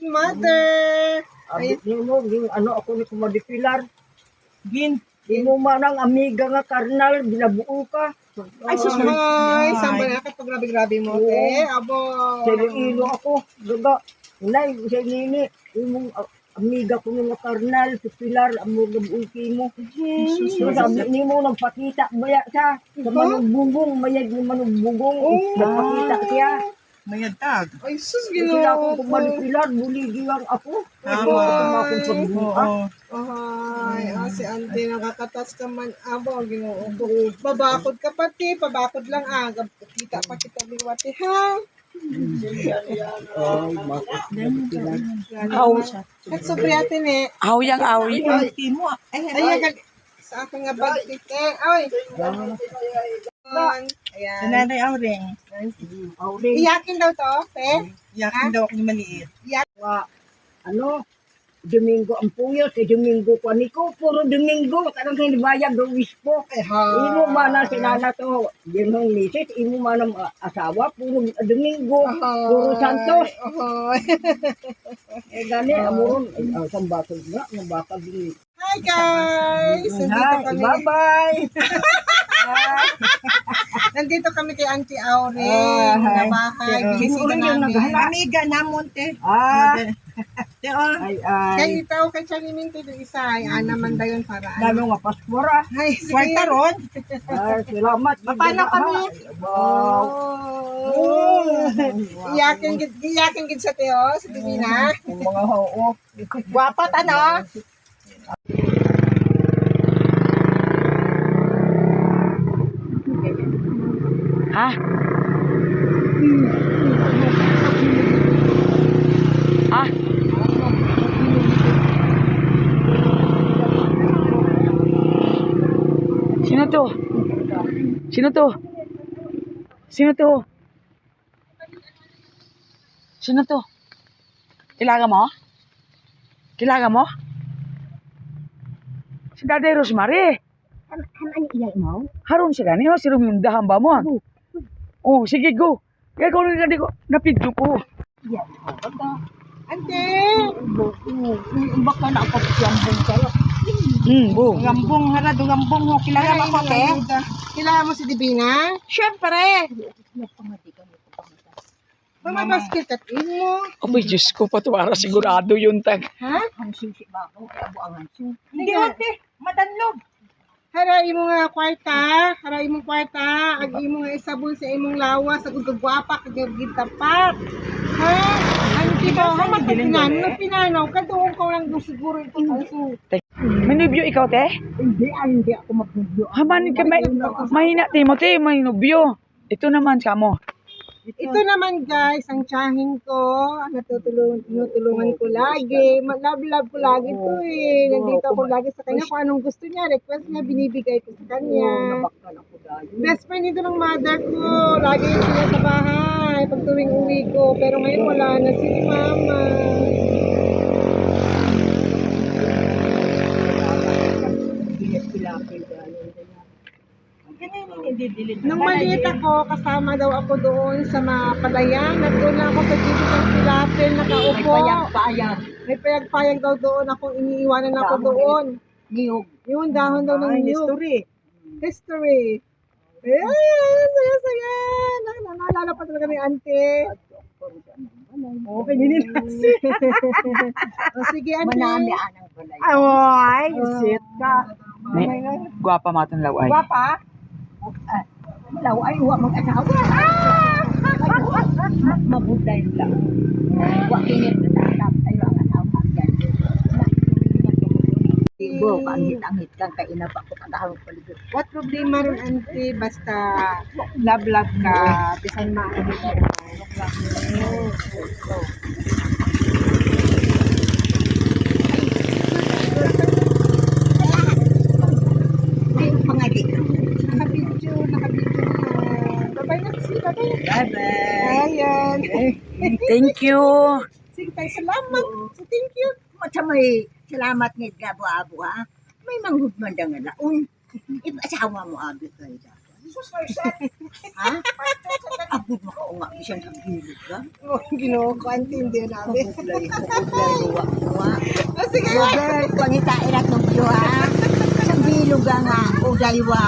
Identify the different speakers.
Speaker 1: mother.
Speaker 2: Abit ni mo, yung ano ako ni kumadipilar.
Speaker 1: Gin.
Speaker 2: Di mo manang amiga nga karnal, binabuo ka.
Speaker 1: Ay, sus, ay, saan ba na kapag grabe-grabe mo, te? Abo.
Speaker 2: Sa ilo ako, gaga. Inay, sa nini, yung amiga ko nga karnal, pipilar, amo gabuki mo. So, sabi ni mo, nagpakita baya siya. Sa manugbugong, mayag ni manugbugong. Nagpakita siya.
Speaker 1: Mayagtag. Ay, sus,
Speaker 2: Sila
Speaker 1: ginoo
Speaker 2: akong
Speaker 1: ko.
Speaker 2: kumadipilar, buligi lang ako.
Speaker 1: Tama.
Speaker 2: Akong pagbuka.
Speaker 1: Ay, si auntie, nakakatas ka man. Abo, ginoo ko. Babakod ka pati, pabakod lang. Kita pa kita liwati, ha?
Speaker 2: Ay, bakit nagpipilar?
Speaker 1: At sobryatin eh.
Speaker 3: Awyang awi.
Speaker 1: Ayan, sa akin nga bagtite. Ay. Ayan.
Speaker 4: Si Nanay Auring.
Speaker 2: Auring.
Speaker 1: Iyakin daw to, pe?
Speaker 4: Yakin daw ako ni maliit.
Speaker 2: Ano, Domingo ang puyo, si Domingo ko niko, puro Domingo, tarang hindi bayag do wispo. Imo man na sinala to, di mong misis, imo man ang asawa, puro Domingo, puro Santos. Gani, amuron, isang bakal nga, ng bakal din.
Speaker 1: Hi guys!
Speaker 2: Bye-bye!
Speaker 1: Nandito kami kay Auntie Auring, na bahay. Binisita namin.
Speaker 4: Amiga namon te. Te
Speaker 2: Ay,
Speaker 1: Kaya itaw kay Chaniming to yung isa. Ay, naman daw yun para.
Speaker 2: Dami nga paspora.
Speaker 1: Ay, sige.
Speaker 4: Kwarta ron.
Speaker 2: Ay, salamat.
Speaker 1: Paano kami?
Speaker 2: Wow.
Speaker 1: Iyakin gid sa Teo, sa Divina.
Speaker 2: Yung mga hoo.
Speaker 1: Gwapat ano?
Speaker 3: Ha? Ha? Sino to? Sino to? Sino to? Sino to? Kilala mo? Kilala mo? Si Daday Rosemary.
Speaker 2: Ano iyay mo?
Speaker 3: Harun siya gani, si Rumindahan ba mo? Oh, sige, go. Kaya ko rin ko, napidyo ko.
Speaker 1: Ante!
Speaker 2: Baka na ako siyambong kayo.
Speaker 3: Bo.
Speaker 4: Gambong harado gambong mo. Kilala mo ko te.
Speaker 1: Kilala mo si Divina?
Speaker 4: Siyempre.
Speaker 1: Mamabasket at mo.
Speaker 3: Abay, Diyos ko, patuwara sigurado yun tag.
Speaker 1: Ha?
Speaker 2: Hansing si Bako, abo ang hansing.
Speaker 4: Hindi mo te. Madanlog.
Speaker 1: Haray mo nga kwarta, haray mo kwarta, ag imo nga isabon sa imong lawas, ag gugwapa kag gitapat. Ha? Ano ti ba ha pinanaw ka doon ko lang siguro ito also.
Speaker 3: Manubyo ikaw, te?
Speaker 2: Hindi ako magbibyo.
Speaker 3: Haman ka, mahina, te mo, te, may nubyo. Ito naman ka mo.
Speaker 1: Ito naman guys, ang tsahin ko, tinutulungan ko lagi. Love ko lagi to eh. Nandito ako lagi sa kanya. Kung anong gusto niya, request niya, binibigay ko sa kanya. Best friend ito ng mother ko. Lagi sila sa bahay pag tuwing uwi ko. Pero ngayon wala na si mama. Nung maliit ako, kasama daw ako doon sa Mapalayan. Nandun lang ako sa gilid ng pilapil, nakaupo. May payag-payag daw doon. Iniiwanan ako doon.
Speaker 2: Niyog.
Speaker 1: Yun, dahon daw ng niyog. History. Ay, saya-saya. Naalala pa talaga ni auntie. Okay, ninilas. Sige, auntie.
Speaker 2: Manami anang balay.
Speaker 1: Ay, sit ka.
Speaker 3: Guwapa matang laway.
Speaker 1: Papa?
Speaker 2: Law ay huwag mag-asawa. Mabuday lang. Huwag kinit na tatap ay ang asawa. Ibo, pangit-angit kang kainap ako katahong paligid.
Speaker 1: What problema ron, auntie? Basta love ka. Bisan maano ka. Nakabidyo na. Bye-bye na kasi, bye-bye.
Speaker 4: Bye-bye.
Speaker 1: Ayan.
Speaker 3: Thank you.
Speaker 1: Sige tayo, salamat. So, thank you.
Speaker 2: May salamat ngit gabo abo ha. May manghud man nga laon. Asawa mo abi kayo. Ha? Abot mo ka unga, isang hagilid ka.
Speaker 1: Oh, Ginoo ko, intindihan namin.
Speaker 2: Makulay, huwa.
Speaker 1: Oh, sige.
Speaker 2: Robert, pangitain at ng ha. Isang bilog nga, o daywa.